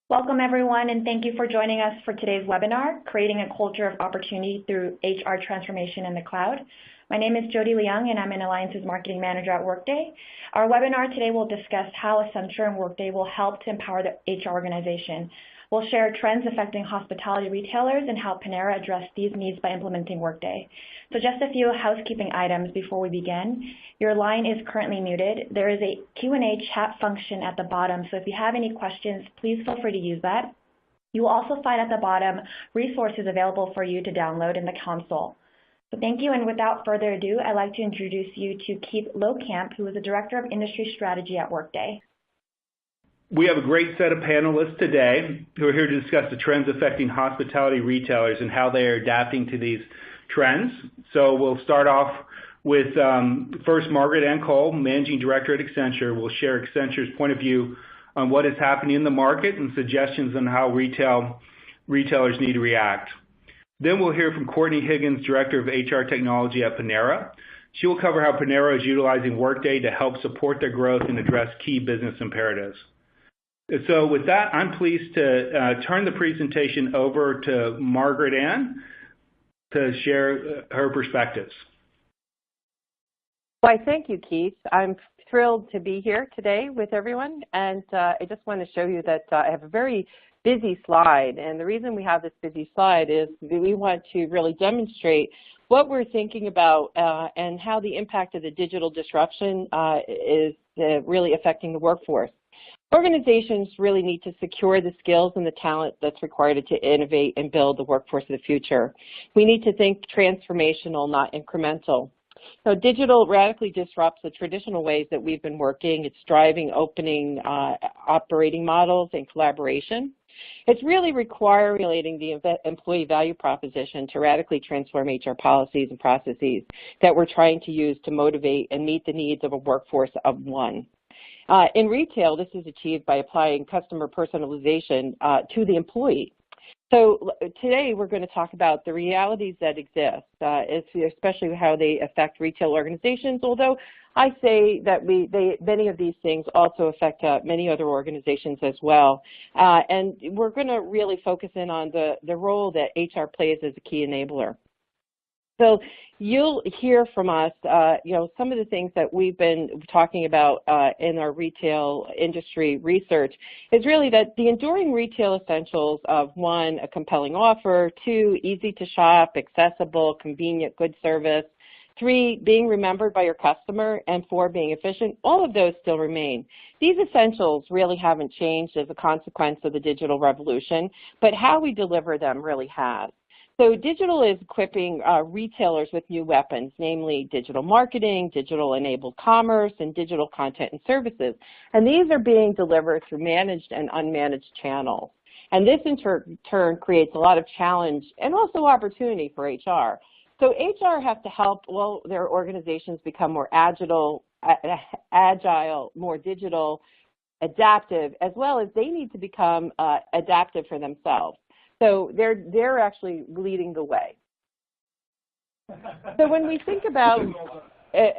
Welcome everyone, and thank you for joining us for today's webinar, Creating a Culture of Opportunity Through HR Transformation in the Cloud. My name is Jody Leung, and I'm an Alliances Marketing Manager at Workday. Our webinar today will discuss how Accenture and Workday will help to empower the HR organization. We'll share trends affecting hospitality retailers and how Panera addressed these needs by implementing Workday. So just a few housekeeping items before we begin. Your line is currently muted. There is a Q&A chat function at the bottom, so if you have any questions, please feel free to use that. You will also find at the bottom resources available for you to download in the console. So thank you, and without further ado, I'd like to introduce you to Keith Lokamp, who is the Director of Industry Strategy at Workday. We have a great set of panelists today who are here to discuss the trends affecting hospitality retailers and how they are adapting to these trends. So we'll start off with first Margaret Ann Cole, Managing Director at Accenture, will share Accenture's point of view on what is happening in the market and suggestions on how retailers need to react. Then we'll hear from Courtney Higgins, Director of HR Technology at Panera. She will cover how Panera is utilizing Workday to help support their growth and address key business imperatives. So with that, I'm pleased to turn the presentation over to Margaret Ann to share her perspectives. Why, thank you, Keith. I'm thrilled to be here today with everyone, and I just want to show you that I have a very busy slide, and the reason we have this busy slide is we want to really demonstrate what we're thinking about and how the impact of the digital disruption is really affecting the workforce. Organizations really need to secure the skills and the talent that's required to innovate and build the workforce of the future. We need to think transformational, not incremental. So digital radically disrupts the traditional ways that we've been working. It's driving opening operating models and collaboration. It's really requiring the employee value proposition to radically transform HR policies and processes that we're trying to use to motivate and meet the needs of a workforce of one. In retail, this is achieved by applying customer personalization to the employee. So today we're going to talk about the realities that exist, especially how they affect retail organizations, although I say that many of these things also affect many other organizations as well. And we're going to really focus in on the role that HR plays as a key enabler. So you'll hear from us, some of the things that we've been talking about in our retail industry research is really that the enduring retail essentials of 1, a compelling offer, 2, easy to shop, accessible, convenient, good service, 3, being remembered by your customer, and 4, being efficient, all of those still remain. These essentials really haven't changed as a consequence of the digital revolution, but how we deliver them really has. So digital is equipping retailers with new weapons, namely digital marketing, digital-enabled commerce, and digital content and services. And these are being delivered through managed and unmanaged channels. And this, in turn, creates a lot of challenge and also opportunity for HR. So HR has to help all their organizations become more agile, more digital, adaptive, as well as they need to become adaptive for themselves. So they're actually leading the way. So when we think about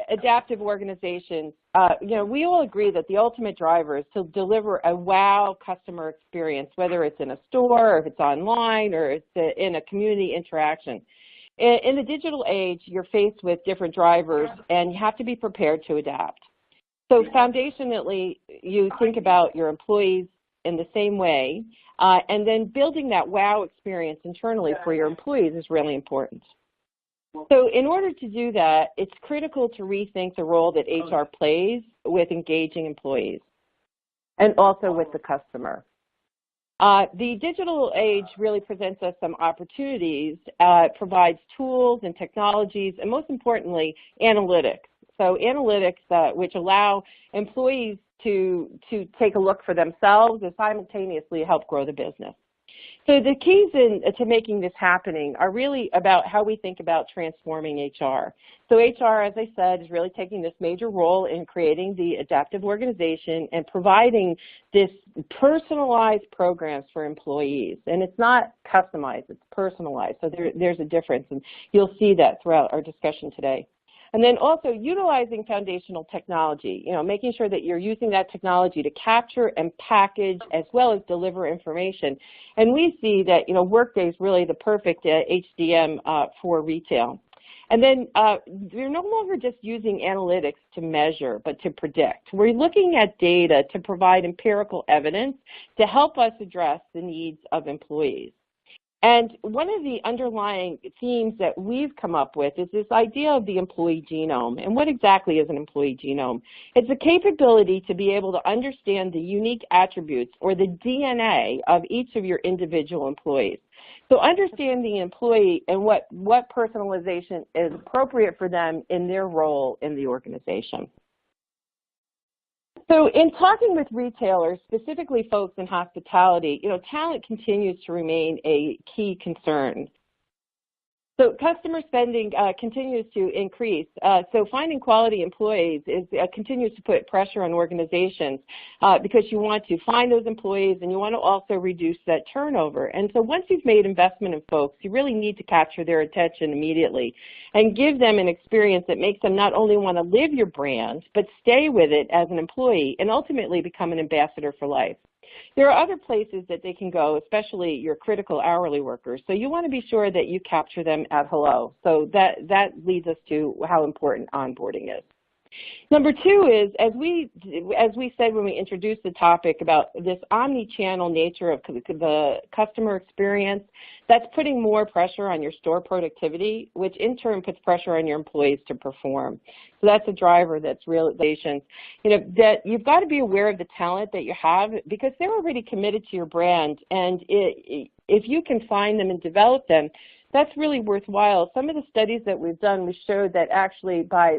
adaptive organizations, we all agree that the ultimate driver is to deliver a wow customer experience, whether it's in a store, or if it's online, or it's in a community interaction. In the digital age, you're faced with different drivers, and you have to be prepared to adapt. So foundationally, you think about your employees in the same way, and then building that wow experience internally for your employees is really important. So in order to do that, it's critical to rethink the role that HR plays with engaging employees and also with the customer. The digital age really presents us some opportunities. It provides tools and technologies, and most importantly, analytics. So analytics which allow employees to take a look for themselves and simultaneously help grow the business. So the keys to making this happening are really about how we think about transforming HR. So HR, as I said, is really taking this major role in creating the adaptive organization and providing this personalized programs for employees. And it's not customized, it's personalized. So there's a difference, and you'll see that throughout our discussion today. And then also utilizing foundational technology, making sure that you're using that technology to capture and package as well as deliver information. And we see that, Workday is really the perfect HCM for retail. And then we're no longer just using analytics to measure, but to predict. We're looking at data to provide empirical evidence to help us address the needs of employees. And one of the underlying themes that we've come up with is this idea of the employee genome. And what exactly is an employee genome? It's a capability to be able to understand the unique attributes or the DNA of each of your individual employees. So understanding the employee and what personalization is appropriate for them in their role in the organization. So in talking with retailers, specifically folks in hospitality, talent continues to remain a key concern. So customer spending continues to increase. So finding quality employees continues to put pressure on organizations because you want to find those employees and you want to also reduce that turnover. And so once you've made investment in folks, you really need to capture their attention immediately and give them an experience that makes them not only want to live your brand, but stay with it as an employee and ultimately become an ambassador for life. There are other places that they can go, especially your critical hourly workers. So you want to be sure that you capture them at hello. So that leads us to how important onboarding is. Number two is, as we said when we introduced the topic about this omni-channel nature of the customer experience, that's putting more pressure on your store productivity, which in turn puts pressure on your employees to perform. So that's a driver that's realization. That you've got to be aware of the talent that you have because they're already committed to your brand, and if you can find them and develop them, that's really worthwhile. Some of the studies that we've done, we showed that actually by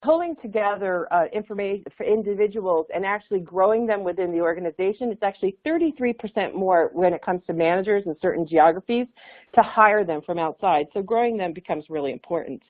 pulling together information for individuals and actually growing them within the organization, it's actually 33% more when it comes to managers in certain geographies to hire them from outside. So growing them becomes really important.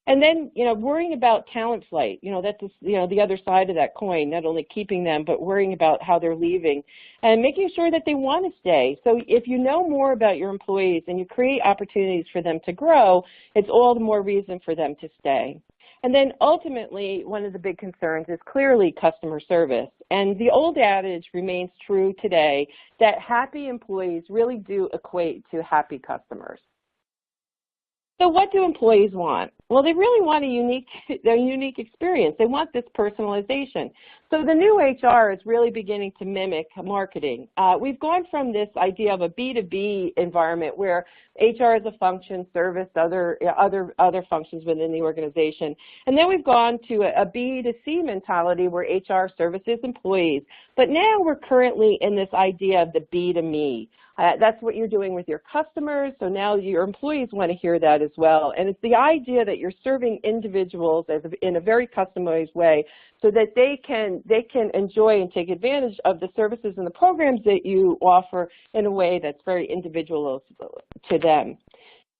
And then, worrying about talent flight, that's the other side of that coin, not only keeping them, but worrying about how they're leaving and making sure that they want to stay. So if you know more about your employees and you create opportunities for them to grow, it's all the more reason for them to stay. And then ultimately, one of the big concerns is clearly customer service. And the old adage remains true today that happy employees really do equate to happy customers. So what do employees want? Well, they really want a unique experience. They want this personalization. So the new HR is really beginning to mimic marketing. We've gone from this idea of a B2B environment where HR is a function, service, other functions within the organization. And then we've gone to a B2C mentality where HR services employees. But now we're currently in this idea of the B2Me. That's what you're doing with your customers, so now your employees want to hear that as well. And it's the idea that you're serving individuals in a very customized way so that they can enjoy and take advantage of the services and the programs that you offer in a way that's very individual to them.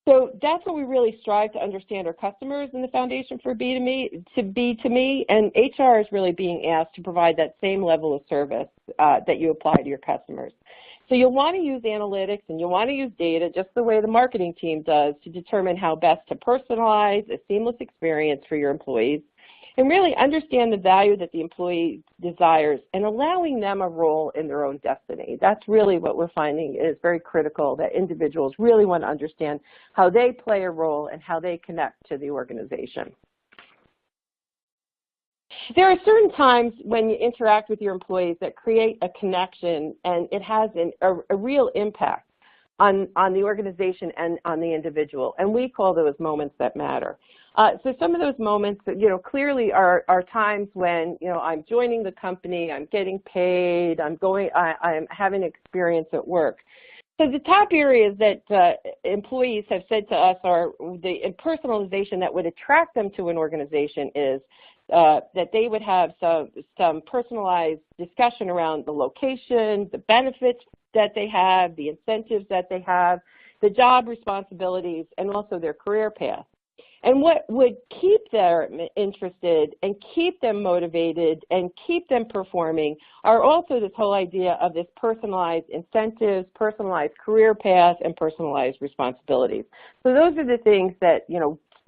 So that's what we really strive to understand our customers in the foundation for B2Me, and HR is really being asked to provide that same level of service that you apply to your customers. So you'll want to use analytics and you'll want to use data just the way the marketing team does to determine how best to personalize a seamless experience for your employees and really understand the value that the employee desires and allowing them a role in their own destiny. That's really what we're finding is very critical, that individuals really want to understand how they play a role and how they connect to the organization. There are certain times when you interact with your employees that create a connection and it has a real impact on the organization and on the individual, and we call those moments that matter. So some of those moments, clearly are times when, I'm joining the company, I'm getting paid, I'm having an experience at work. So the top areas that employees have said to us are the personalization that would attract them to an organization is that they would have some personalized discussion around the location, the benefits that they have, the incentives that they have, the job responsibilities, and also their career path. And what would keep them interested and keep them motivated and keep them performing are also this whole idea of this personalized incentives, personalized career path, and personalized responsibilities. So those are the things that,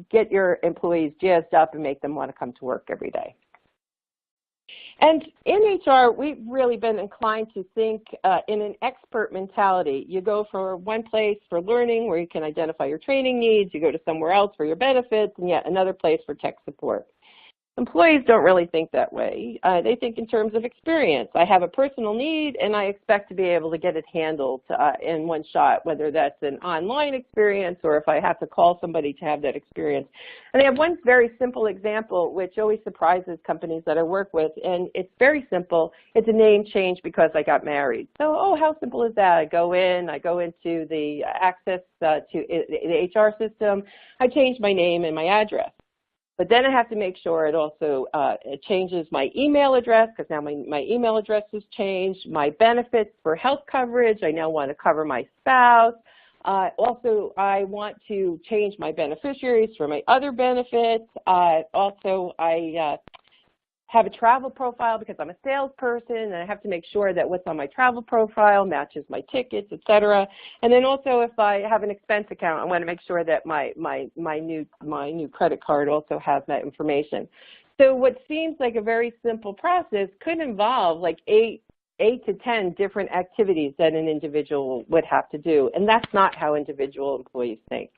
get your employees jazzed up and make them want to come to work every day. And in HR, we've really been inclined to think in an expert mentality. You go from one place for learning where you can identify your training needs, you go to somewhere else for your benefits, and yet another place for tech support. Employees don't really think that way. They think in terms of experience. I have a personal need, and I expect to be able to get it handled in one shot, whether that's an online experience or if I have to call somebody to have that experience. And I have one very simple example, which always surprises companies that I work with, and it's very simple. It's a name change because I got married. So, oh, how simple is that? I go into the access to the HR system. I change my name and my address. But then I have to make sure it also it changes my email address, because now my email address has changed. My benefits for health coverage, I now want to cover my spouse. Also, I want to change my beneficiaries for my other benefits. Also, I have a travel profile because I'm a salesperson, and I have to make sure that what's on my travel profile matches my tickets, et cetera. And then also, if I have an expense account, I want to make sure that my new credit card also has that information. So what seems like a very simple process could involve like 8 to 10 different activities that an individual would have to do, and that's not how individual employees think.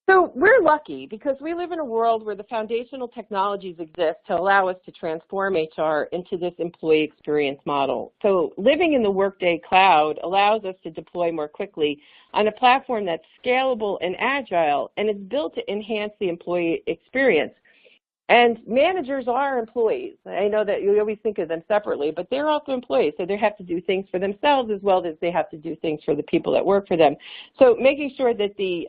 So we're lucky because we live in a world where the foundational technologies exist to allow us to transform HR into this employee experience model. So living in the Workday cloud allows us to deploy more quickly on a platform that's scalable and agile, and is built to enhance the employee experience. And managers are employees. I know that you always think of them separately, but they're also employees, so they have to do things for themselves as well as they have to do things for the people that work for them. So making sure that the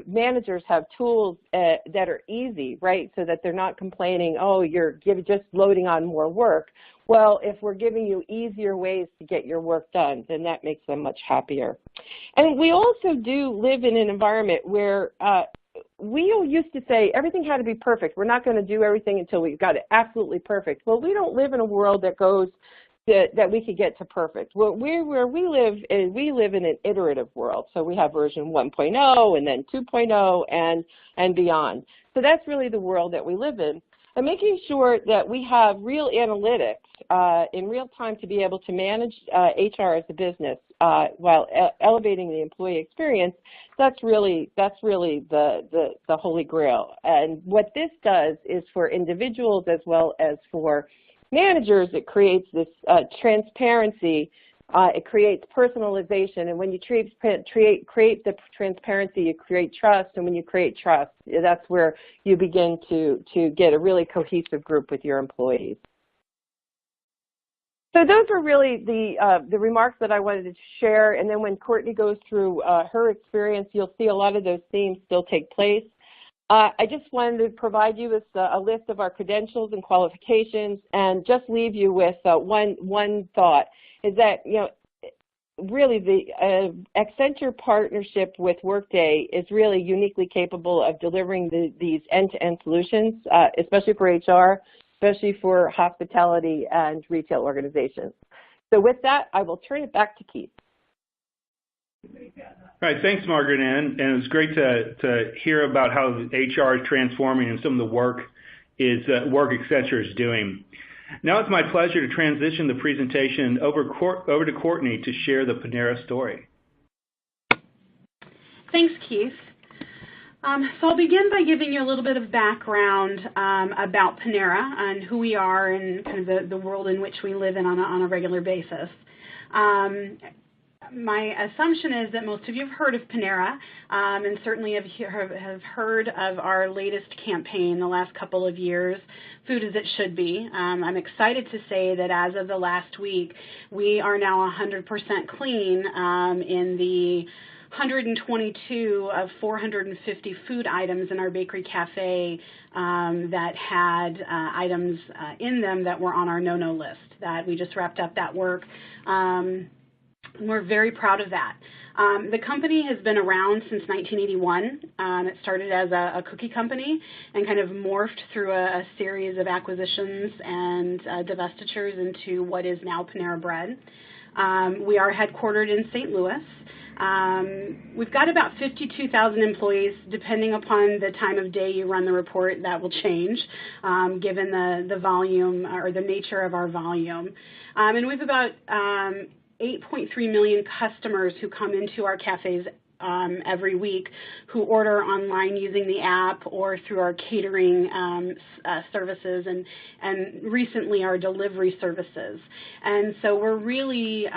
managers have tools that are easy, right, so that they're not complaining, oh, you're just loading on more work. Well, if we're giving you easier ways to get your work done, then that makes them much happier. And we also do live in an environment where we used to say everything had to be perfect. We're not going to do everything until we've got it absolutely perfect. Well, we don't live in a world that goes that we could get to perfect. Well, where we live in an iterative world. So we have version 1.0 and then 2.0 and beyond. So that's really the world that we live in. And making sure that we have real analytics in real time to be able to manage HR as a business while elevating the employee experience, that's really the holy grail. And what this does is for individuals as well as for managers, it creates this transparency. It creates personalization, and when you create the transparency, you create trust, and when you create trust, that's where you begin to get a really cohesive group with your employees. So those are really the remarks that I wanted to share, and then when Courtney goes through her experience, you'll see a lot of those themes still take place. I just wanted to provide you with a list of our credentials and qualifications, and just leave you with one thought, is that, you know, really the Accenture partnership with Workday is really uniquely capable of delivering these end-to-end solutions, especially for HR, especially for hospitality and retail organizations. So with that, I will turn it back to Keith. All right, thanks, Margaret Ann. And it was great to hear about how HR is transforming and some of the work Accenture is doing. Now it's my pleasure to transition the presentation over to Courtney to share the Panera story. Thanks, Keith. So I'll begin by giving you a little bit of background about Panera and who we are and kind of the world in which we live in on a regular basis. My assumption is that most of you have heard of Panera and certainly have heard of our latest campaign the last couple of years, Food as It Should Be. I'm excited to say that as of the last week, we are now 100% clean in the 122 of 450 food items in our bakery cafe that had items in them that were on our no-no list. That we just wrapped up that work We're very proud of that. The company has been around since 1981. It started as a cookie company and kind of morphed through a series of acquisitions and divestitures into what is now Panera Bread. We are headquartered in St. Louis. We've got about 52,000 employees. Depending upon the time of day you run the report, that will change given the volume or the nature of our volume. And we have about 8.3 million customers who come into our cafes every week who order online using the app or through our catering services and recently our delivery services. And so we're really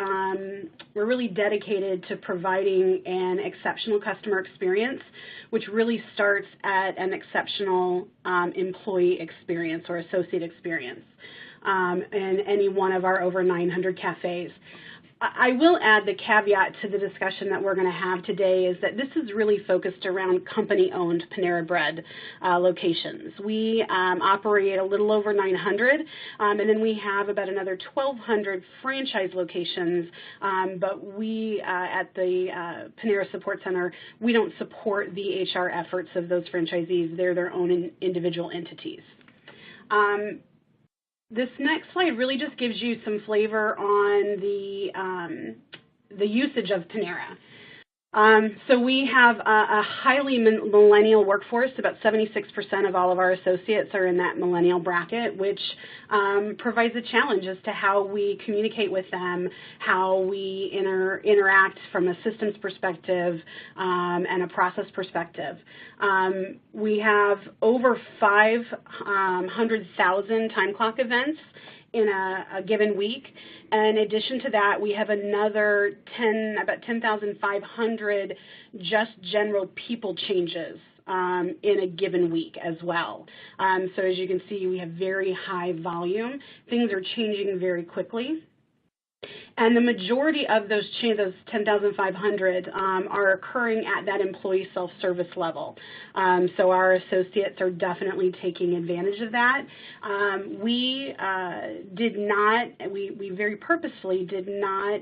dedicated to providing an exceptional customer experience, which really starts at an exceptional employee experience or associate experience in any one of our over 900 cafes. I will add the caveat to the discussion that we're going to have today is that this is really focused around company-owned Panera Bread locations. We operate a little over 900, and then we have about another 1,200 franchise locations, but we at the Panera Support Center, we don't support the HR efforts of those franchisees. They're their own individual entities. This next slide really just gives you some flavor on the usage of Panera. So we have a highly millennial workforce. About 76% of all of our associates are in that millennial bracket, which provides a challenge as to how we communicate with them, how we interact from a systems perspective and a process perspective. We have over 500,000 time clock events in a given week. And in addition to that, we have another about 10,500 just general people changes in a given week as well. So as you can see, we have very high volume. Things are changing very quickly. And the majority of those changes, those 10,500, are occurring at that employee self-service level. So our associates are definitely taking advantage of that. We very purposefully did not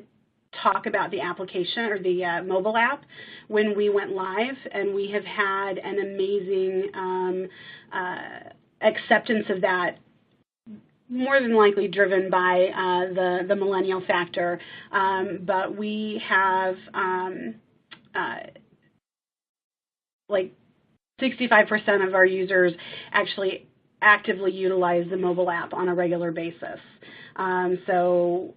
talk about the application or the mobile app when we went live, and we have had an amazing acceptance of that, more than likely driven by the millennial factor, but we have like 65% of our users actually actively utilize the mobile app on a regular basis. So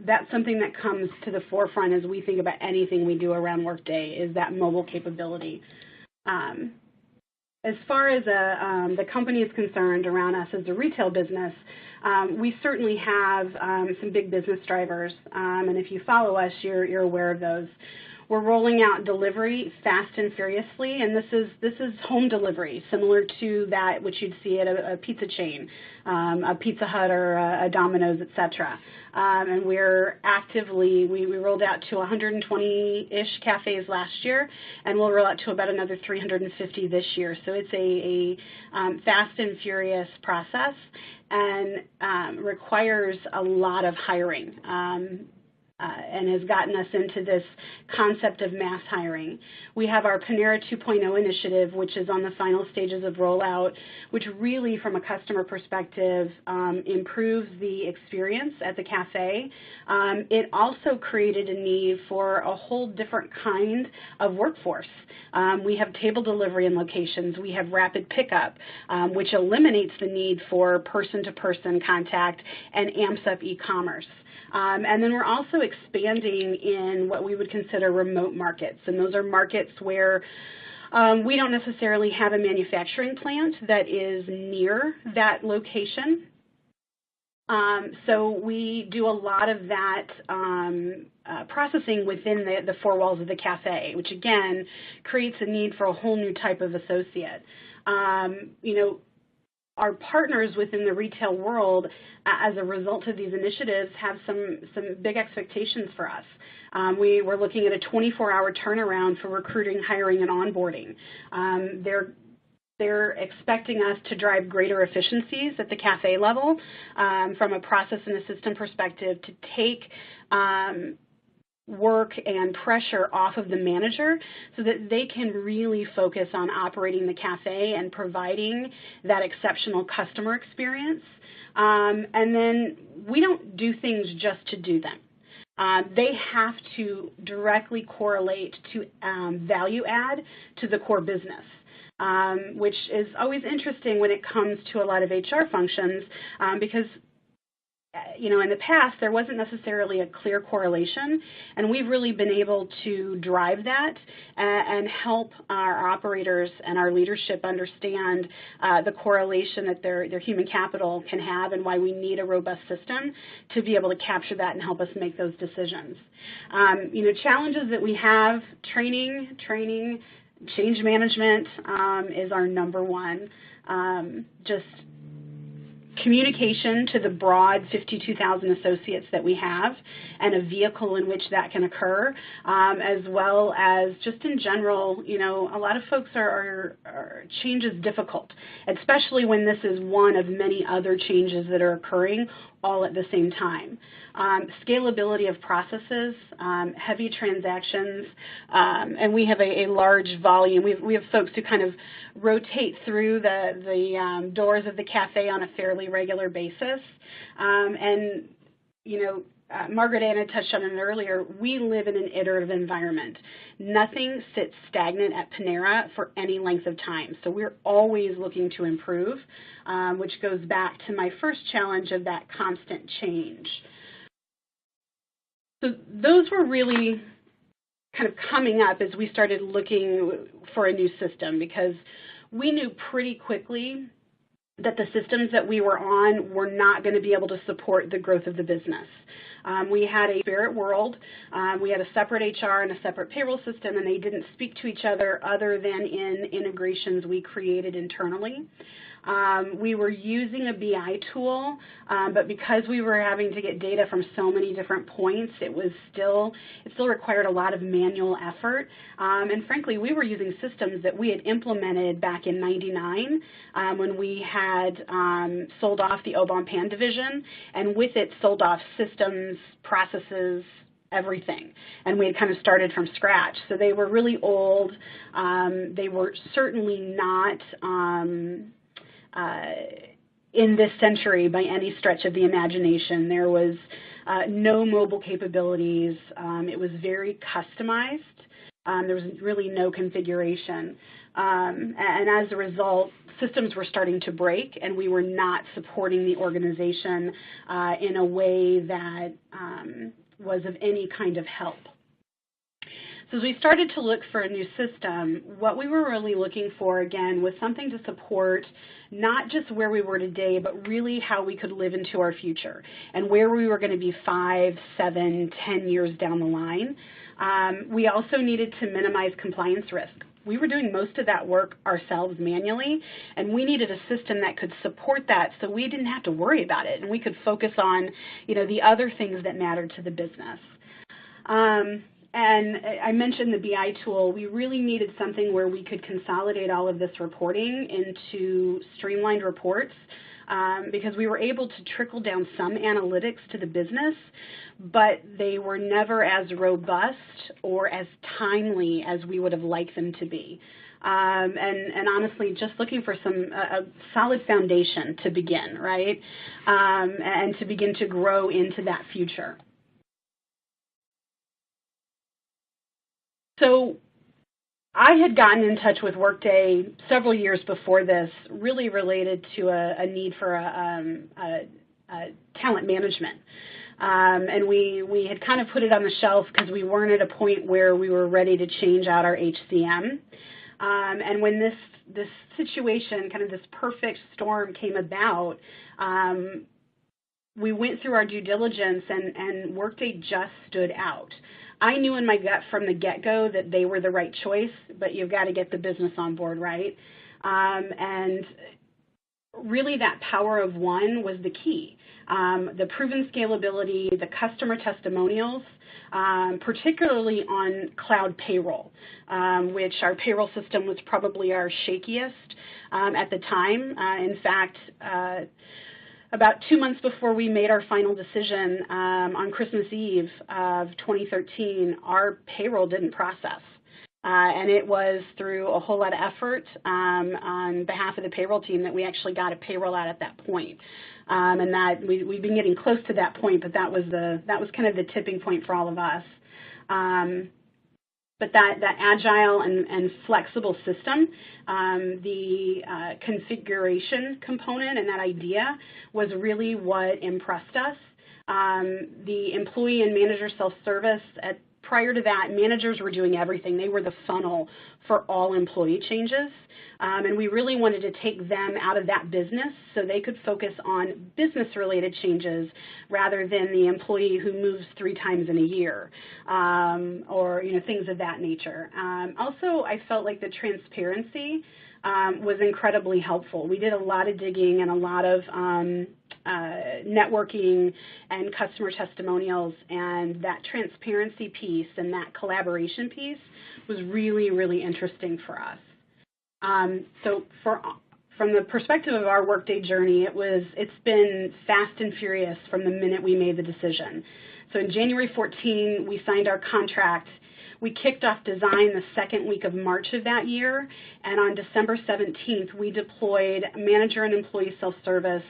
that's something that comes to the forefront as we think about anything we do around Workday, is that mobile capability. As far as the company is concerned around us as a retail business, we certainly have some big business drivers, and if you follow us, you're aware of those. We're rolling out delivery fast and furiously, and this is home delivery, similar to that which you'd see at a pizza chain, a Pizza Hut or a Domino's, etc. And we're actively, we rolled out to 120-ish cafes last year, and we'll roll out to about another 350 this year. So it's a fast and furious process and requires a lot of hiring. And has gotten us into this concept of mass hiring. We have our Panera 2.0 initiative, which is on the final stages of rollout, which really, from a customer perspective, improves the experience at the cafe. It also created a need for a whole different kind of workforce. We have table delivery in locations. We have rapid pickup, which eliminates the need for person-to-person contact and amps up e-commerce. And then we're also expanding in what we would consider remote markets, and those are markets where we don't necessarily have a manufacturing plant that is near that location. So we do a lot of that processing within the four walls of the cafe, which again creates a need for a whole new type of associate. You know, our partners within the retail world, as a result of these initiatives, have some big expectations for us. We're looking at a 24-hour turnaround for recruiting, hiring, and onboarding. They're expecting us to drive greater efficiencies at the cafe level from a process and a system perspective, to take work and pressure off of the manager so that they can really focus on operating the cafe and providing that exceptional customer experience. And then we don't do things just to do them. They have to directly correlate to value add to the core business. Which is always interesting when it comes to a lot of HR functions because in the past, there wasn't necessarily a clear correlation, and we've really been able to drive that and help our operators and our leadership understand the correlation that their human capital can have and why we need a robust system to be able to capture that and help us make those decisions. Challenges that we have, training, change management is our number one. Just communication to the broad 52,000 associates that we have and a vehicle in which that can occur, as well as just in general, a lot of folks are change is difficult, especially when this is one of many other changes that are occurring all at the same time. Scalability of processes, heavy transactions, and we have a large volume. We have folks who kind of rotate through the doors of the cafe on a fairly regular basis. Margaret Ann had touched on it earlier, we live in an iterative environment. Nothing sits stagnant at Panera for any length of time. So we're always looking to improve, which goes back to my first challenge of that constant change. So those were really kind of coming up as we started looking for a new system because we knew pretty quickly that the systems that we were on were not going to be able to support the growth of the business. We had a spirit world. We had a separate HR and a separate payroll system, and they didn't speak to each other than in integrations we created internally. We were using a BI tool, but because we were having to get data from so many different points, it still required a lot of manual effort. And frankly, we were using systems that we had implemented back in '99 when we had sold off the Obon Pan division, and with it sold off systems, processes, everything. And we had kind of started from scratch. So they were really old. They were certainly not in this century by any stretch of the imagination. There was no mobile capabilities. It was very customized. There was really no configuration. And as a result, systems were starting to break, and we were not supporting the organization in a way that was of any kind of help. So as we started to look for a new system, what we were really looking for, again, was something to support not just where we were today, but really how we could live into our future and where we were going to be 5, 7, 10 years down the line. We also needed to minimize compliance risk. We were doing most of that work ourselves manually, and we needed a system that could support that so we didn't have to worry about it, and we could focus on, the other things that mattered to the business. And I mentioned the BI tool. We really needed something where we could consolidate all of this reporting into streamlined reports because we were able to trickle down some analytics to the business, but they were never as robust or as timely as we would have liked them to be. And honestly, just looking for a solid foundation to begin, right, and to begin to grow into that future. So I had gotten in touch with Workday several years before this, really related to a need for talent management. And we had kind of put it on the shelf because we weren't at a point where we were ready to change out our HCM. And when this situation, kind of this perfect storm came about, we went through our due diligence and Workday just stood out. I knew in my gut from the get-go that they were the right choice, but you've got to get the business on board, right? And really that power of one was the key. The proven scalability, the customer testimonials, particularly on cloud payroll, which our payroll system was probably our shakiest at the time. In fact, about 2 months before we made our final decision on Christmas Eve of 2013, our payroll didn't process. And it was through a whole lot of effort on behalf of the payroll team that we actually got a payroll out at that point. And that we've been getting close to that point, but that was kind of the tipping point for all of us. But that agile and flexible system, the configuration component and that idea was really what impressed us. The employee and manager self-service, prior to that, managers were doing everything. They were the funnel for all employee changes. And we really wanted to take them out of that business so they could focus on business-related changes rather than the employee who moves 3 times in a year, or things of that nature. Also, I felt like the transparency was incredibly helpful. We did a lot of digging and a lot of networking and customer testimonials, and that transparency piece and that collaboration piece was really, really interesting for us. So from the perspective of our Workday journey, it's been fast and furious from the minute we made the decision. So in January 14, we signed our contract. We kicked off design the second week of March of that year, and on December 17th, we deployed manager and employee self-service,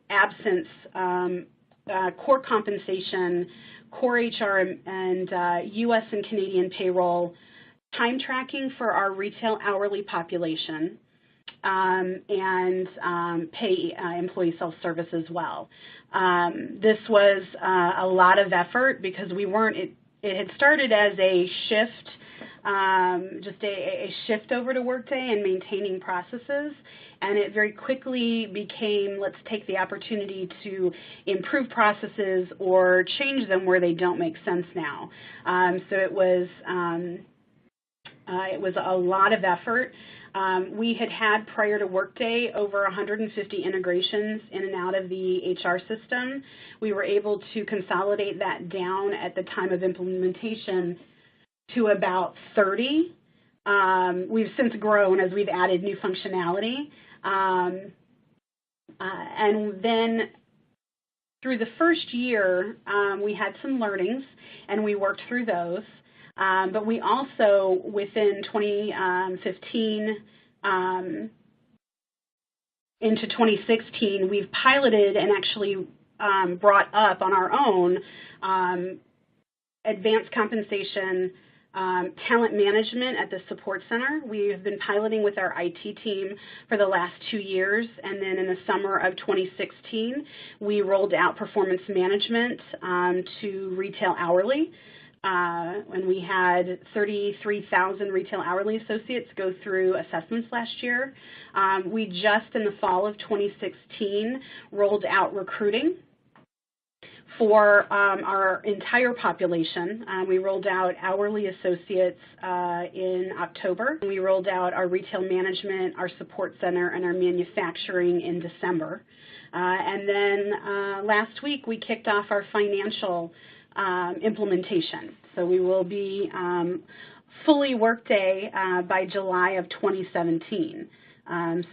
absence, core compensation, core HR and U.S. and Canadian payroll, time tracking for our retail hourly population, and pay employee self-service as well. This was a lot of effort because it had started as a shift, just a shift over to Workday and maintaining processes, and it very quickly became, let's take the opportunity to improve processes or change them where they don't make sense now. So it was a lot of effort. We had prior to Workday over 150 integrations in and out of the HR system. We were able to consolidate that down at the time of implementation to about 30. We've since grown as we've added new functionality. And then through the first year, we had some learnings, and we worked through those. But we also, within 2015 into 2016, we've piloted and actually brought up on our own advanced compensation, talent management at the support center. We have been piloting with our IT team for the last 2 years, and then in the summer of 2016, we rolled out performance management to retail hourly. And we had 33,000 retail hourly associates go through assessments last year. We just, in the fall of 2016, rolled out recruiting for our entire population. We rolled out hourly associates in October. We rolled out our retail management, our support center, and our manufacturing in December. And then last week, we kicked off our financial implementation. So we will be fully Workday by July of 2017.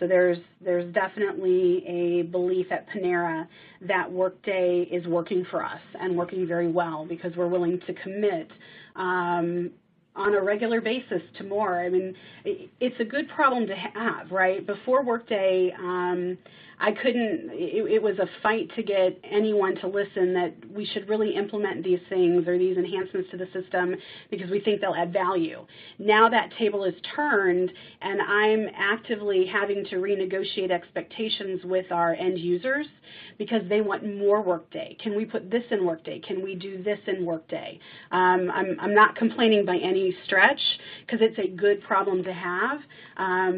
So there's definitely a belief at Panera that Workday is working for us and working very well because we're willing to commit on a regular basis to more. I mean, it's a good problem to have, right? Before Workday, it was a fight to get anyone to listen that we should really implement these things or these enhancements to the system because we think they'll add value. Now that table is turned, and I'm actively having to renegotiate expectations with our end users because they want more Workday. Can we put this in Workday? Can we do this in Workday? I'm not complaining by any stretch because it's a good problem to have,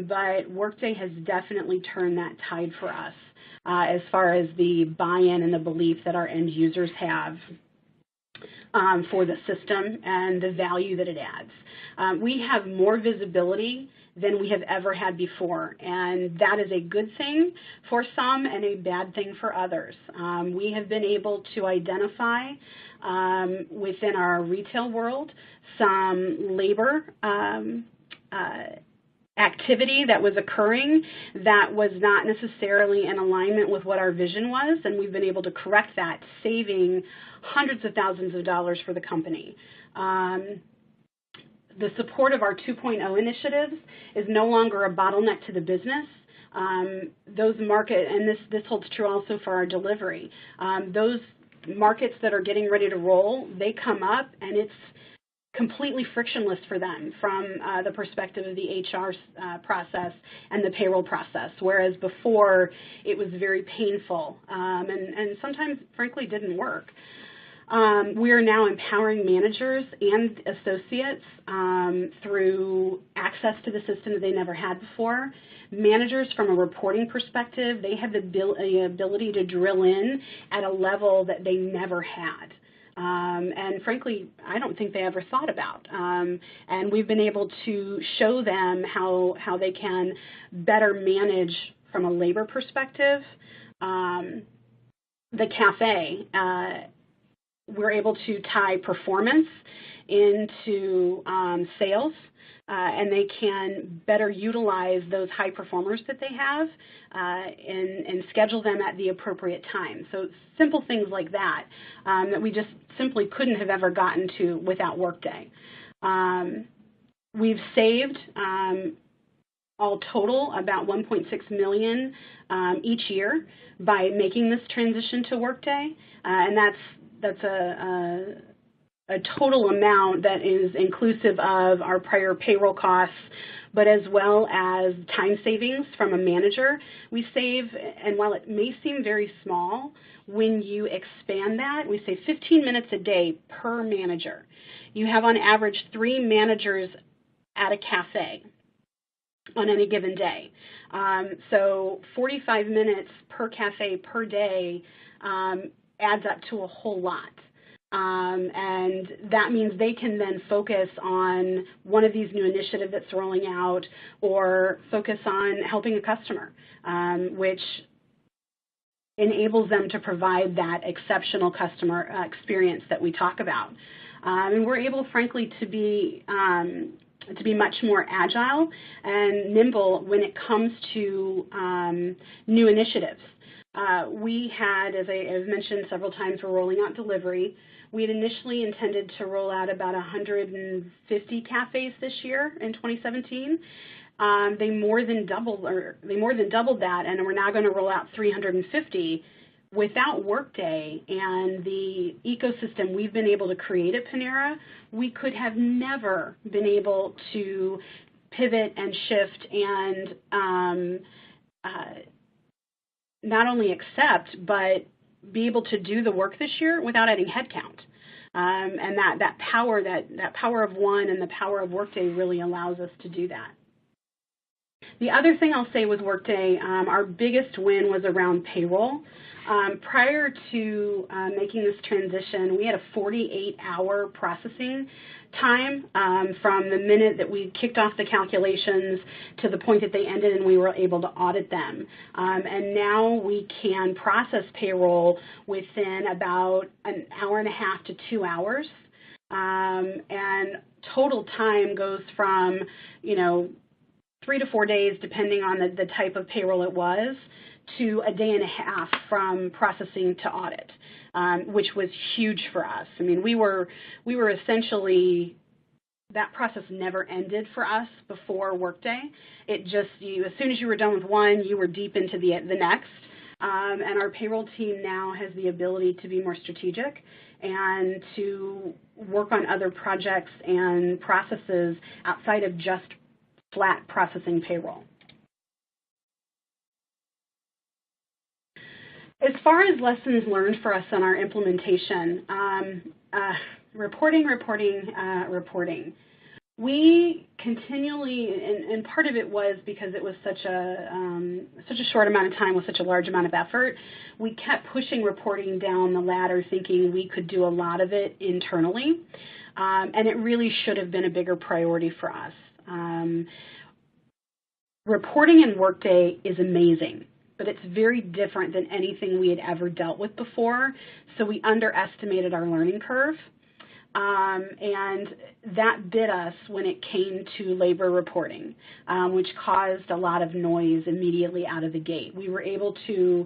but Workday has definitely turned that tide for us as far as the buy-in and the belief that our end users have for the system and the value that it adds. We have more visibility than we have ever had before, and that is a good thing for some and a bad thing for others. We have been able to identify within our retail world some labor activity that was occurring that was not necessarily in alignment with what our vision was, and we've been able to correct that, saving hundreds of thousands of dollars for the company. The support of our 2.0 initiatives is no longer a bottleneck to the business. Those market, and this holds true also for our delivery, those markets that are getting ready to roll, they come up and it's completely frictionless for them from the perspective of the HR process and the payroll process, whereas before it was very painful and sometimes, frankly, didn't work. We are now empowering managers and associates through access to the system that they never had before. Managers, from a reporting perspective, they have the ability to drill in at a level that they never had. And frankly, I don't think they ever thought about. And we've been able to show them how they can better manage from a labor perspective. The cafe, we're able to tie performance into sales, and they can better utilize those high performers that they have and schedule them at the appropriate time. So simple things like that that we just simply couldn't have ever gotten to without Workday. We've saved all total about $1.6 million each year by making this transition to Workday, and that's a total amount that is inclusive of our prior payroll costs, but as well as time savings from a manager. We save, and while it may seem very small, when you expand that, we save 15 minutes a day per manager. You have on average 3 managers at a cafe on any given day. So 45 minutes per cafe per day adds up to a whole lot. And that means they can then focus on one of these new initiatives that's rolling out or focus on helping a customer, which enables them to provide that exceptional customer experience that we talk about. And we're able, frankly, to be much more agile and nimble when it comes to new initiatives. We had, as I've mentioned several times, we're rolling out delivery. We had initially intended to roll out about 150 cafes this year in 2017. They more than doubled that, and we're now going to roll out 350. Without Workday and the ecosystem we've been able to create at Panera, we could have never been able to pivot and shift and not only accept, but be able to do the work this year without adding headcount. And that power of one and the power of Workday really allows us to do that. The other thing I'll say with Workday, our biggest win was around payroll. Prior to making this transition, we had a 48-hour processing time from the minute that we kicked off the calculations to the point that they ended and we were able to audit them. And now we can process payroll within about an hour and a half to 2 hours. And total time goes from, 3 to 4 days, depending on the type of payroll it was, to a day and a half from processing to audit, which was huge for us. I mean, we were essentially, that process never ended for us before Workday. It just, as soon as you were done with one, you were deep into the next. And our payroll team now has the ability to be more strategic and to work on other projects and processes outside of just flat processing payroll. As far as lessons learned for us on our implementation, reporting. We continually, and part of it was because it was such a short amount of time with such a large amount of effort, we kept pushing reporting down the ladder thinking we could do a lot of it internally, and it really should have been a bigger priority for us. Reporting in Workday is amazing, but it's very different than anything we had ever dealt with before, so we underestimated our learning curve. and that bit us when it came to labor reporting, which caused a lot of noise immediately out of the gate. We were able to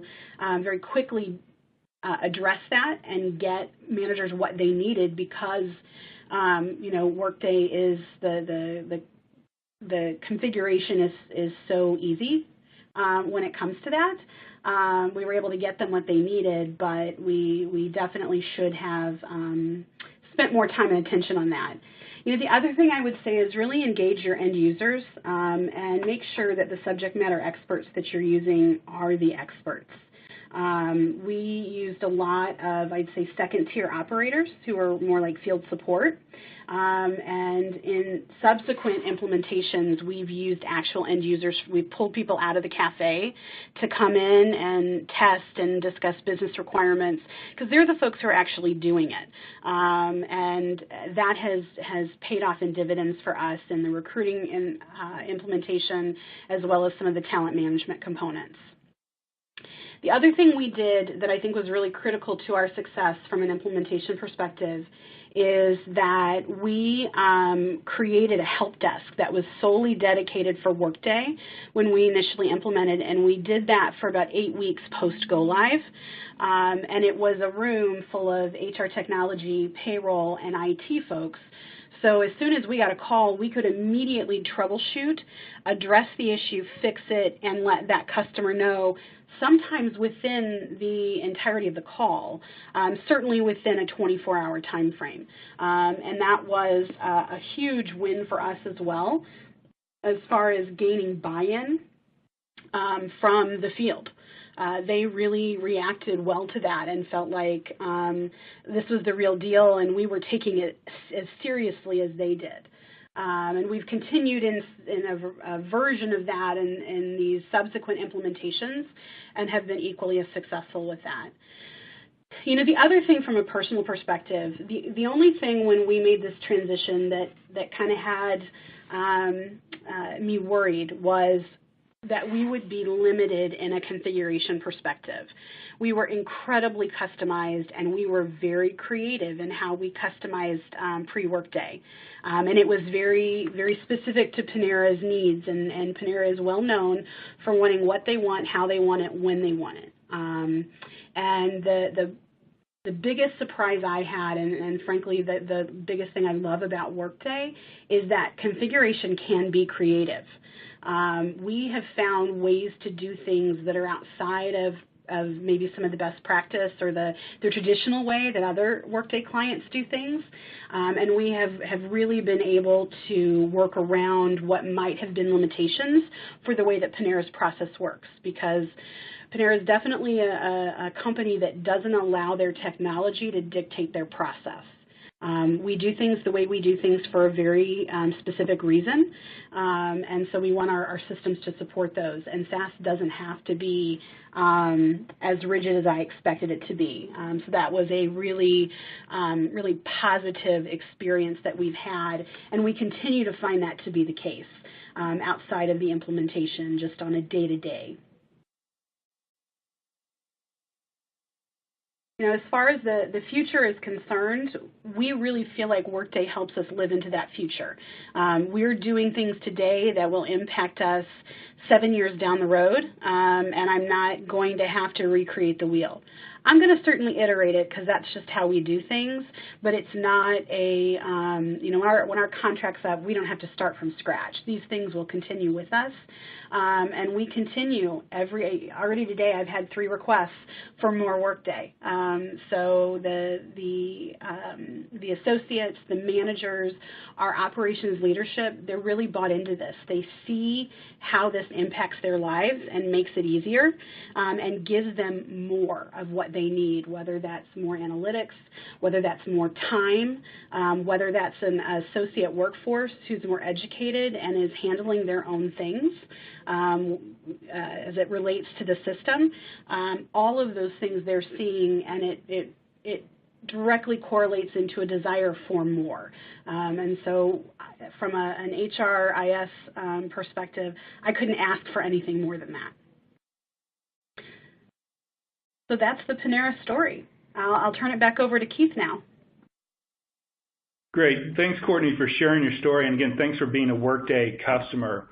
very quickly address that and get managers what they needed because, Workday is the configuration is so easy when it comes to that. We were able to get them what they needed, but we definitely should have spent more time and attention on that. The other thing I would say is really engage your end users and make sure that the subject matter experts that you're using are the experts. We used a lot of, I'd say, second-tier operators who are more like field support. And in subsequent implementations, we've used actual end users. We've pulled people out of the cafe to come in and test and discuss business requirements because they're the folks who are actually doing it. And that has paid off in dividends for us in the recruiting and implementation as well as some of the talent management components. The other thing we did that I think was really critical to our success from an implementation perspective is that we created a help desk that was solely dedicated for Workday when we initially implemented, and we did that for about 8 weeks post-go live. And it was a room full of HR technology, payroll, and IT folks. So as soon as we got a call, we could immediately troubleshoot, address the issue, fix it, and let that customer know, sometimes within the entirety of the call, certainly within a 24-hour time frame. And that was a huge win for us as well as far as gaining buy-in from the field. They really reacted well to that and felt like this was the real deal and we were taking it as seriously as they did. And we've continued in a version of that in these subsequent implementations and have been equally as successful with that. The other thing from a personal perspective, the only thing when we made this transition that kind of had me worried was that we would be limited in a configuration perspective. We were incredibly customized and we were very creative in how we customized pre-Workday. And it was very, very specific to Panera's needs, and Panera is well known for wanting what they want, how they want it, when they want it. And the biggest surprise I had, and frankly the biggest thing I love about Workday, is that configuration can be creative. We have found ways to do things that are outside of maybe some of the best practice or the traditional way that other Workday clients do things. And we have really been able to work around what might have been limitations for the way that Panera's process works, because Panera is definitely a company that doesn't allow their technology to dictate their process. We do things the way we do things for a very specific reason, and so we want our systems to support those. And SaaS doesn't have to be as rigid as I expected it to be. So that was a really, really positive experience that we've had, and we continue to find that to be the case outside of the implementation, just on a day-to-day. As far as the future is concerned, we really feel like Workday helps us live into that future. We're doing things today that will impact us 7 years down the road, and I'm not going to have to recreate the wheel. I'm going to certainly iterate it because that's just how we do things, but it's not a, when our contract's up, we don't have to start from scratch. These things will continue with us, and we continue already today I've had 3 requests for more Workday. So the associates, the managers, our operations leadership, they're really bought into this. They see how this impacts their lives and makes it easier and gives them more of what they need, whether that's more analytics, whether that's more time, whether that's an associate workforce who's more educated and is handling their own things as it relates to the system. All of those things they're seeing, and it directly correlates into a desire for more. And so from an HRIS perspective, I couldn't ask for anything more than that. So that's the Panera story. I'll turn it back over to Keith now. Great. Thanks, Courtney, for sharing your story. And again, thanks for being a Workday customer.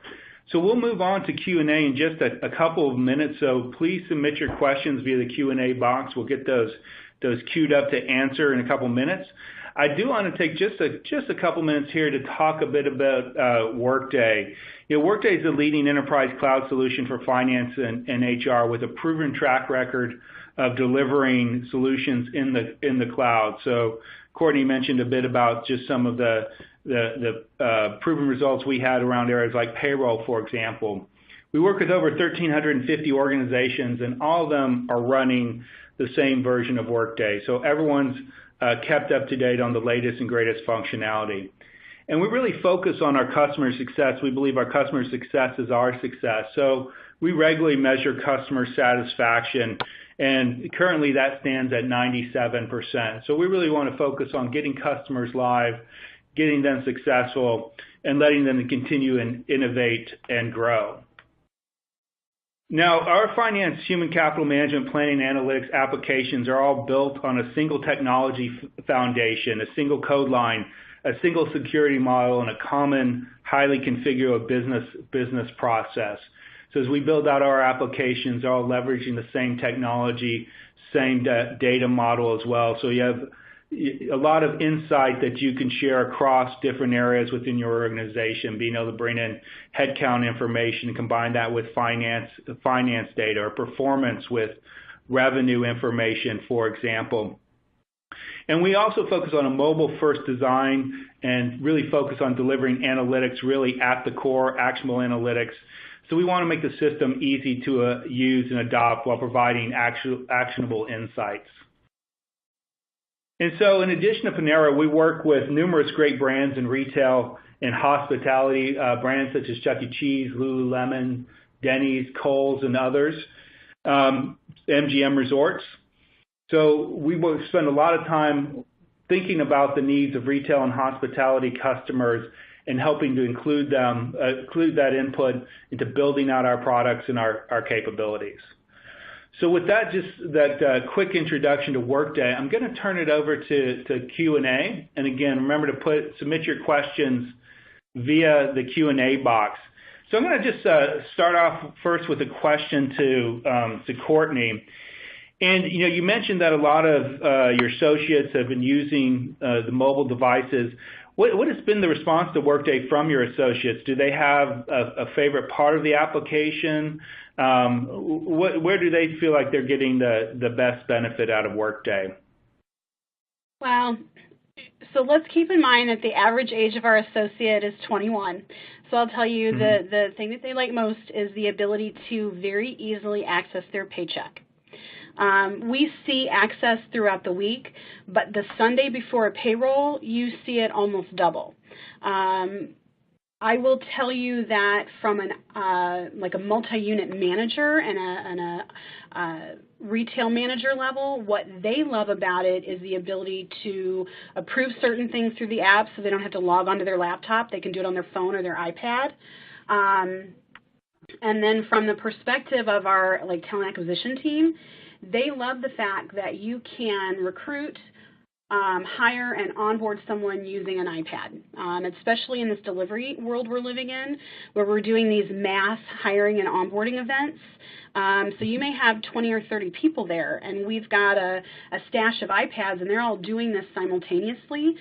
So we'll move on to Q&A in just a couple of minutes. So please submit your questions via the Q&A box. We'll get those queued up to answer in a couple minutes. I do want to take just a couple minutes here to talk a bit about Workday. Workday is a leading enterprise cloud solution for finance and HR with a proven track record of delivering solutions in the cloud. So Courtney mentioned a bit about just some of the proven results we had around areas like payroll, for example. We work with over 1,350 organizations, and all of them are running the same version of Workday. So everyone's kept up to date on the latest and greatest functionality. And we really focus on our customer success. We believe our customer success is our success. So we regularly measure customer satisfaction, and currently that stands at 97%. So we really want to focus on getting customers live, getting them successful, and letting them continue and innovate and grow. Now, our finance, human capital management, planning, analytics applications are all built on a single technology foundation, a single code line, a single security model, and a common, highly configurable business process. So as we build out our applications, they're all leveraging the same technology, same data model as well. So you have a lot of insight that you can share across different areas within your organization, being able to bring in headcount information and combine that with finance data, or performance with revenue information, for example. And we also focus on a mobile-first design and really focus on delivering analytics really at the core, actionable analytics. So we want to make the system easy to use and adopt while providing actionable insights. And so in addition to Panera, we work with numerous great brands in retail and hospitality, brands such as Chuck E. Cheese, Lululemon, Denny's, Kohl's, and others, MGM Resorts. So we will spend a lot of time thinking about the needs of retail and hospitality customers and helping to include that input into building out our products and our capabilities. So with that, just that quick introduction to Workday, I'm going to turn it over to Q&A. And again, remember to submit your questions via the Q&A box. So I'm going to just start off first with a question to Courtney. And you mentioned that a lot of your associates have been using the mobile devices. What has been the response to Workday from your associates? Do they have a favorite part of the application? Where do they feel like they're getting the best benefit out of Workday? Well, so let's keep in mind that the average age of our associate is 21. So I'll tell you the thing that they like most is the ability to very easily access their paycheck. We see access throughout the week, but the Sunday before a payroll, you see it almost double. I will tell you that from like a multi-unit manager and a retail manager level, what they love about it is the ability to approve certain things through the app, so they don't have to log onto their laptop. They can do it on their phone or their iPad. And then from the perspective of our talent acquisition team, they love the fact that you can recruit, hire, and onboard someone using an iPad, especially in this delivery world we're living in, where we're doing these mass hiring and onboarding events. So you may have 20 or 30 people there, and we've got a stash of iPads, and they're all doing this simultaneously.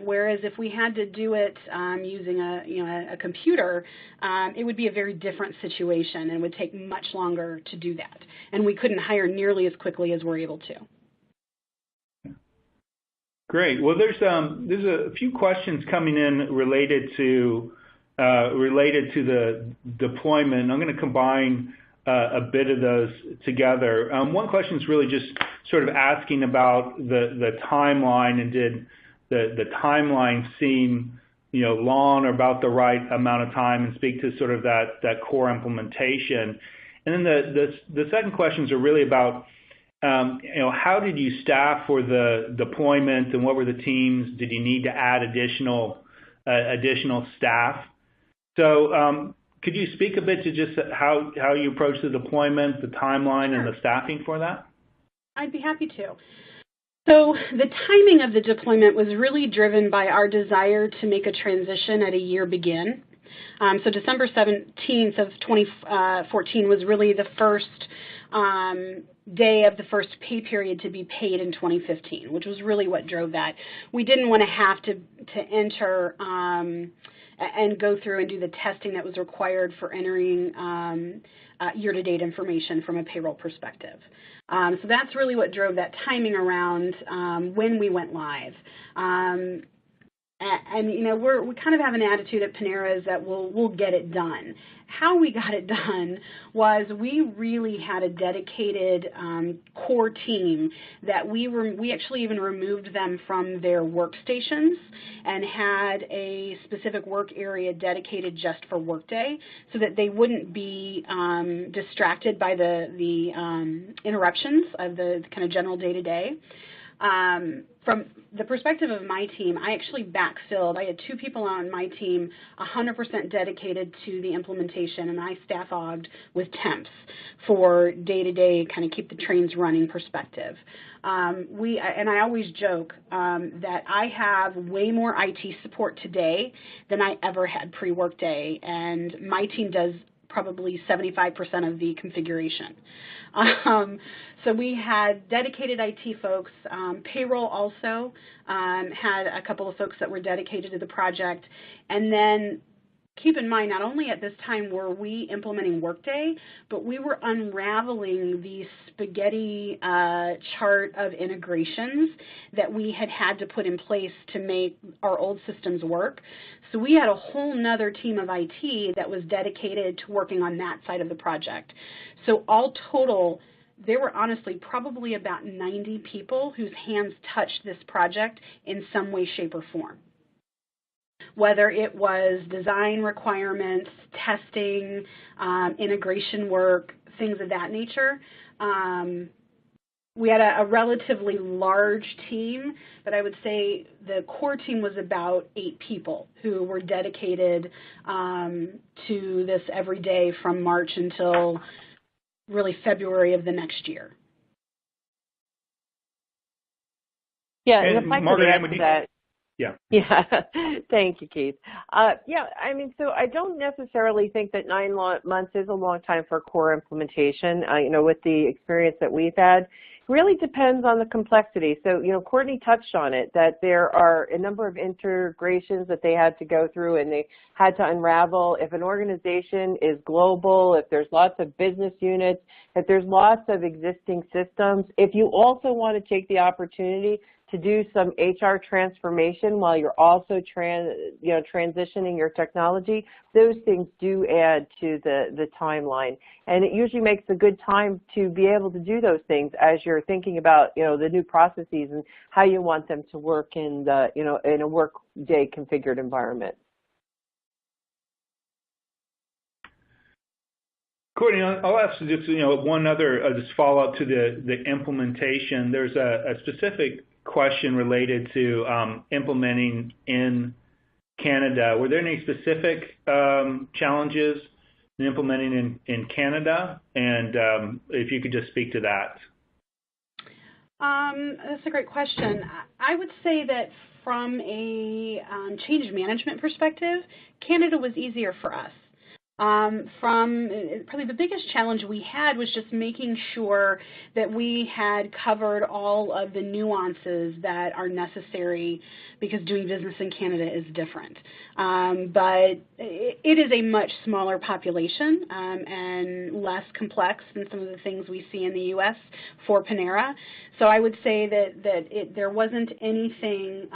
Whereas if we had to do it using a computer, it would be a very different situation and would take much longer to do that. And we couldn't hire nearly as quickly as we're able to. Great. Well, there's a few questions coming in related to the deployment. I'm going to combine a bit of those together. One question is really just sort of asking about the timeline, and did the timeline seem long or about the right amount of time, and speak to sort of that core implementation. And then the second questions are really about how did you staff for the deployment, and what were the teams? Did you need to add additional staff? So could you speak a bit to just how you approach the deployment, the timeline, and the staffing for that? I'd be happy to. So the timing of the deployment was really driven by our desire to make a transition at a year begin. So December 17th of 2014 was really the first day of the first pay period to be paid in 2015, which was really what drove that. We didn't want to have to enter and go through and do the testing that was required for entering year-to-date information from a payroll perspective. So that's really what drove that timing around when we went live. And you know, we kind of have an attitude at Panera is that we'll get it done. How we got it done was we really had a dedicated core team that we actually even removed them from their workstations and had a specific work area dedicated just for Workday so that they wouldn't be distracted by the interruptions of the kind of general day-to-day. From the perspective of my team, I actually backfilled. I had 2 people on my team 100% dedicated to the implementation, and I staff-auged with temps for day-to-day kind of keep the trains running perspective. And I always joke that I have way more IT support today than I ever had pre-Workday, and my team does probably 75% of the configuration. So we had dedicated IT folks. Payroll also had a couple of folks that were dedicated to the project. And then keep in mind, not only at this time were we implementing Workday, but we were unraveling the spaghetti chart of integrations that we had to put in place to make our old systems work. So we had a whole nother team of IT that was dedicated to working on that side of the project. So all total, there were honestly probably about 90 people whose hands touched this project in some way, shape, or form. Whether it was design requirements, testing, integration work, things of that nature. We had a relatively large team, but I would say the core team was about 8 people who were dedicated to this every day from March until really February of the next year. Yeah, and if I could add to that. Yeah. Yeah. Thank you, Keith. Yeah, I mean, so I don't necessarily think that 9 months is a long time for core implementation. You know, with the experience that we've had, it really depends on the complexity. So, you know, Courtney touched on it, that there are a number of integrations that they had to go through and they had to unravel. If an organization is global, if there's lots of business units, if there's lots of existing systems, if you also want to take the opportunity to do some HR transformation while you're also transitioning your technology, those things do add to the timeline. And it usually makes a good time to be able to do those things as you're thinking about, you know, the new processes and how you want them to work in the, you know, in a Workday configured environment. Courtney, I'll ask just, you know, one other just follow-up to the implementation. There's a specific question related to implementing in Canada. Were there any specific challenges in implementing in Canada? And if you could just speak to that. That's a great question. I would say that from a change management perspective, Canada was easier for us. Probably the biggest challenge we had was just making sure that we had covered all of the nuances that are necessary because doing business in Canada is different. But it is a much smaller population and less complex than some of the things we see in the U.S. for Panera. So I would say that there wasn't anything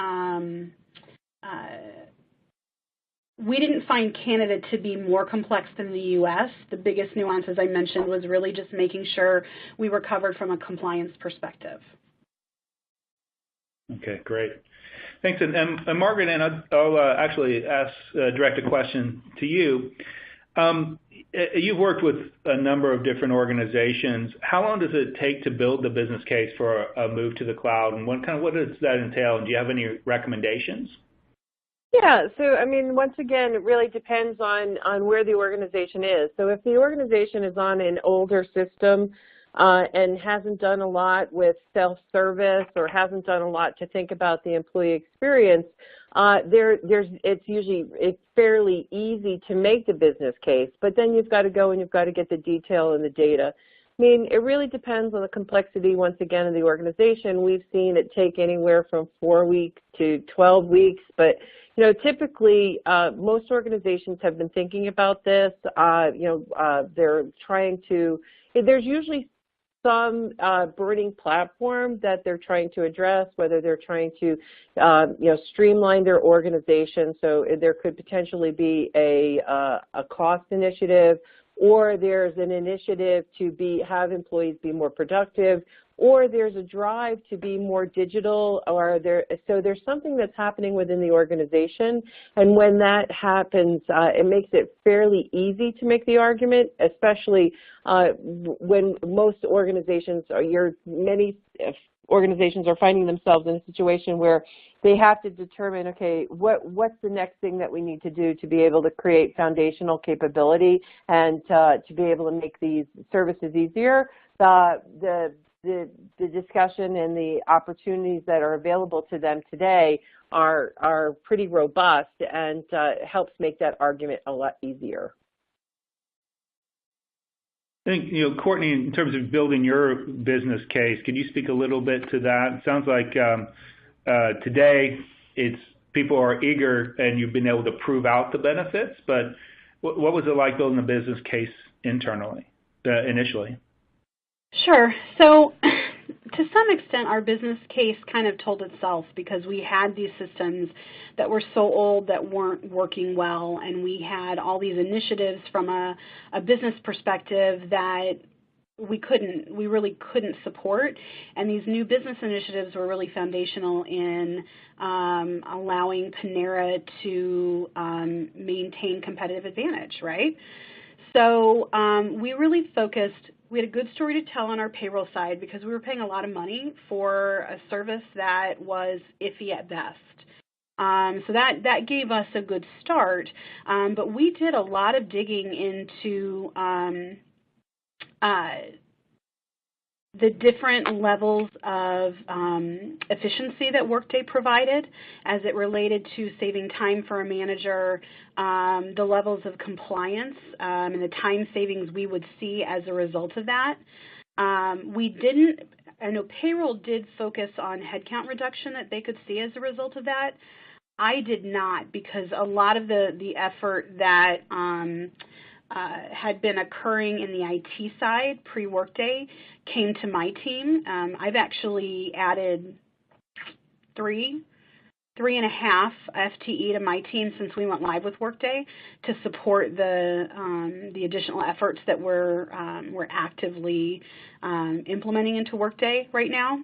we didn't find Canada to be more complex than the U.S. The biggest nuance, as I mentioned, was really just making sure we were covered from a compliance perspective. Okay, great. Thanks. And Margaret, and I'll actually direct a question to you. You've worked with a number of different organizations. How long does it take to build the business case for a move to the cloud, and what does that entail? And do you have any recommendations? Yeah, so I mean, once again, it really depends on where the organization is. So if the organization is on an older system, and hasn't done a lot with self-service or hasn't done a lot to think about the employee experience, it's fairly easy to make the business case, but then you've got to go and you've got to get the detail and the data. I mean, it really depends on the complexity, once again, of the organization. We've seen it take anywhere from 4 weeks to 12 weeks, but typically, most organizations have been thinking about this. They're trying to. There's usually some burning platform that they're trying to address, whether they're trying to, streamline their organization. So there could potentially be a cost initiative, or there's an initiative to have employees be more productive, or there's a drive to be more digital, so there's something that's happening within the organization, and when that happens, it makes it fairly easy to make the argument, especially when many organizations are finding themselves in a situation where they have to determine, okay, what's the next thing that we need to do to be able to create foundational capability and to be able to make these services easier. The discussion and the opportunities that are available to them today are pretty robust, and helps make that argument a lot easier. I think, Courtney, in terms of building your business case, can you speak a little bit to that? It sounds like today people are eager and you've been able to prove out the benefits, but what was it like building a business case internally, initially? Sure. So to some extent, our business case kind of told itself, because we had these systems that were so old that weren't working well, and we had all these initiatives from a business perspective that we really couldn't support, and these new business initiatives were really foundational in allowing Panera to maintain competitive advantage, right? So we really focused. We had a good story to tell on our payroll side, because we were paying a lot of money for a service that was iffy at best. So that gave us a good start, but we did a lot of digging into the different levels of efficiency that Workday provided as it related to saving time for a manager, the levels of compliance, and the time savings we would see as a result of that. I know payroll did focus on headcount reduction that they could see as a result of that. I did not, because a lot of the effort that had been occurring in the IT side pre-Workday came to my team. I've actually added 3.5 FTE to my team since we went live with Workday to support the additional efforts that we're actively implementing into Workday right now.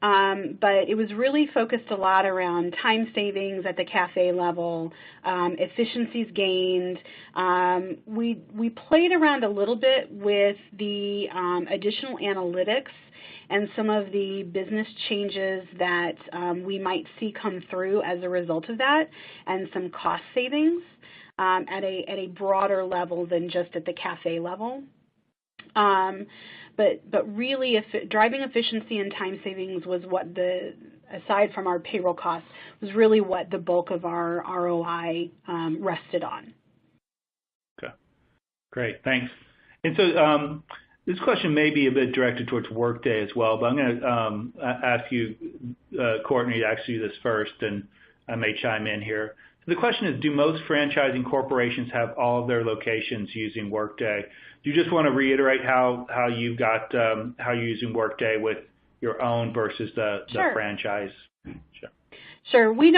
But it was really focused a lot around time savings at the cafe level, efficiencies gained. We played around a little bit with the additional analytics and some of the business changes that we might see come through as a result of that, and some cost savings at a broader level than just at the cafe level. But really, driving efficiency and time savings was aside from our payroll costs, was really what the bulk of our ROI rested on. Okay, great, thanks. And so this question may be a bit directed towards Workday as well, but I'm going to ask you, Courtney, to ask you this first, and I may chime in here. So the question is, do most franchising corporations have all of their locations using Workday? Do you just want to reiterate how you're using Workday with your own versus the franchise? Sure. We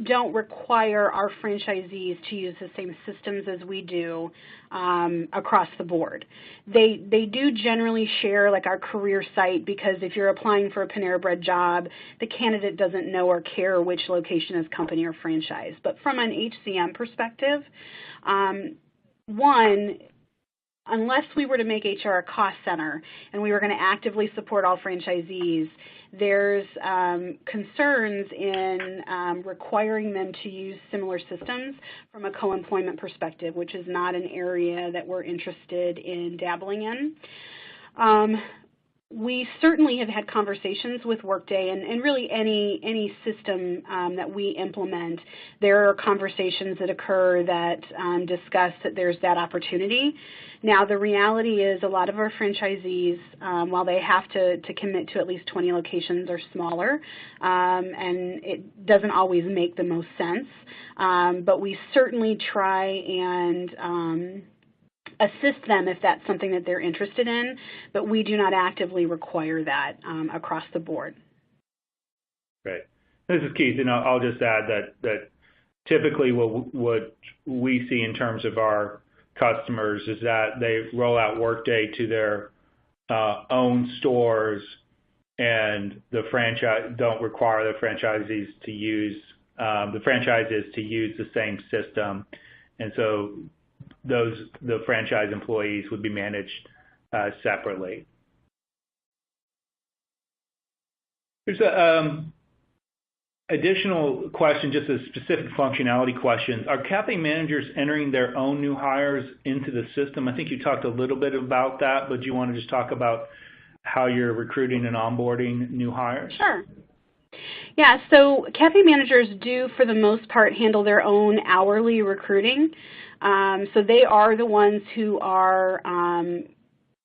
don't require our franchisees to use the same systems as we do across the board. They do generally share like our career site, because if you're applying for a Panera Bread job, the candidate doesn't know or care which location is company or franchise. But from an HCM perspective, unless we were to make HR a cost center and we were going to actively support all franchisees, there's concerns in requiring them to use similar systems from a co-employment perspective, which is not an area that we're interested in dabbling in. We certainly have had conversations with Workday, and really any system that we implement, there are conversations that occur that discuss that there's that opportunity. Now, the reality is a lot of our franchisees, while they have to commit to at least 20 locations, are smaller, and it doesn't always make the most sense. But we certainly try and assist them if that's something that they're interested in, but we do not actively require that across the board. Great. This is Keith, and I'll just add that typically what we see in terms of our customers is that they roll out Workday to their own stores, and the franchise don't require the franchises to use the same system, and so the franchise employees would be managed separately. There's an additional question, just a specific functionality question. Are cafe managers entering their own new hires into the system? I think you talked a little bit about that, but do you want to just talk about how you're recruiting and onboarding new hires? Sure. Yeah, so cafe managers do, for the most part, handle their own hourly recruiting. So they are the ones who are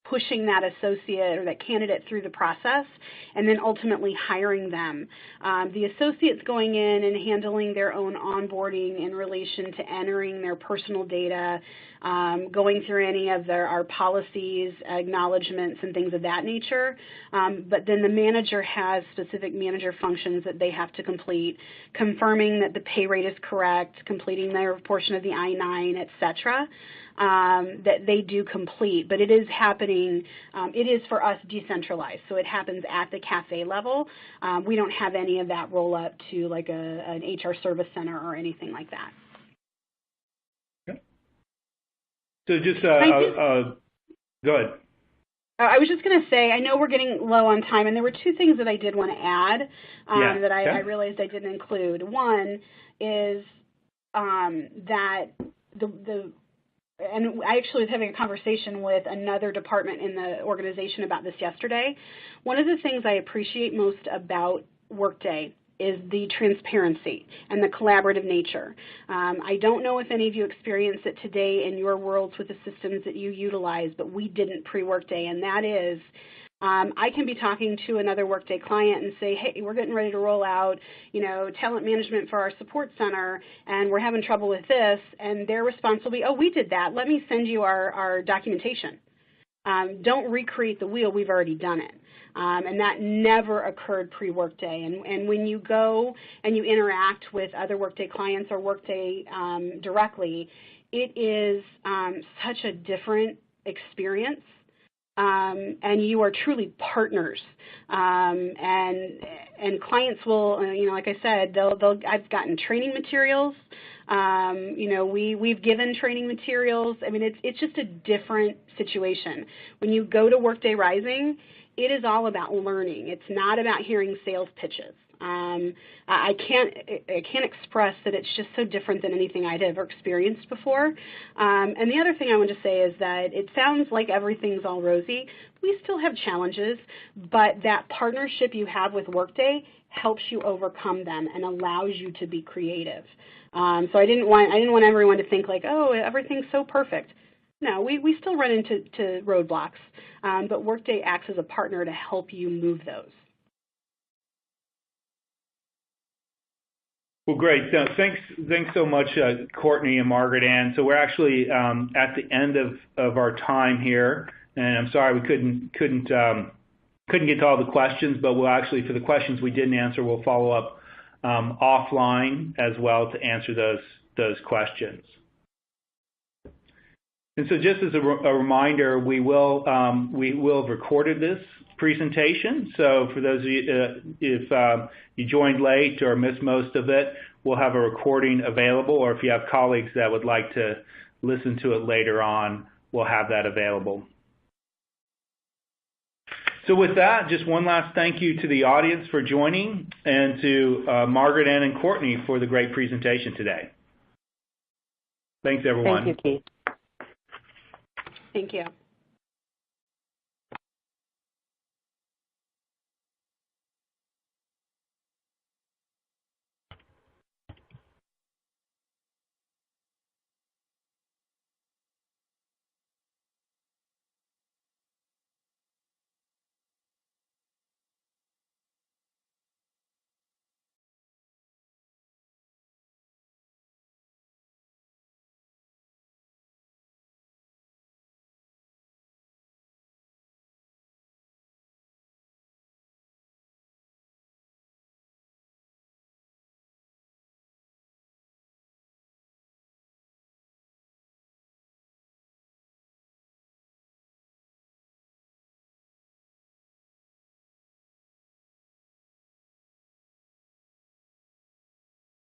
pushing that associate or that candidate through the process and then ultimately hiring them. The associates going in and handling their own onboarding in relation to entering their personal data, going through any of our policies, acknowledgments, and things of that nature. But then the manager has specific manager functions that they have to complete, confirming that the pay rate is correct, completing their portion of the I-9, et cetera. That they do complete, but it is happening, it is for us decentralized, so it happens at the cafe level. We don't have any of that roll up to like an HR service center or anything like that. Okay. So just, go ahead. I was just going to say, I know we're getting low on time, and there were two things that I did want to add that I realized I didn't include. One is that and I actually was having a conversation with another department in the organization about this yesterday. One of the things I appreciate most about Workday is the transparency and the collaborative nature. I don't know if any of you experience it today in your worlds with the systems that you utilize, but we didn't pre-Workday, and that is I can be talking to another Workday client and say, hey, we're getting ready to roll out, talent management for our support center, and we're having trouble with this, and their response will be, oh, we did that. Let me send you our documentation. Don't recreate the wheel. We've already done it. And that never occurred pre-Workday. And when you go and you interact with other Workday clients or Workday directly, it is such a different experience. And you are truly partners, and clients will, like I said, I've gotten training materials. We've given training materials. I mean, it's just a different situation. When you go to Workday Rising, it is all about learning. It's not about hearing sales pitches. I can't express that it's just so different than anything I'd ever experienced before. And the other thing I want to say is that it sounds like everything's all rosy. We still have challenges, but that partnership you have with Workday helps you overcome them and allows you to be creative. So I didn't want everyone to think like, oh, everything's so perfect. No, we still run into roadblocks, but Workday acts as a partner to help you move those. Well, great. Thanks so much, Courtney and Margaret Ann. So we're actually at the end of our time here, and I'm sorry we couldn't get to all the questions, but we'll actually, for the questions we didn't answer, we'll follow up offline as well to answer those questions. And so just as a reminder, we will have recorded this presentation. So for those of you, if you joined late or missed most of it, we'll have a recording available, or if you have colleagues that would like to listen to it later on, we'll have that available. So with that, just one last thank you to the audience for joining, and to Margaret, Ann, and Courtney for the great presentation today. Thanks, everyone. Thank you, Keith. Thank you.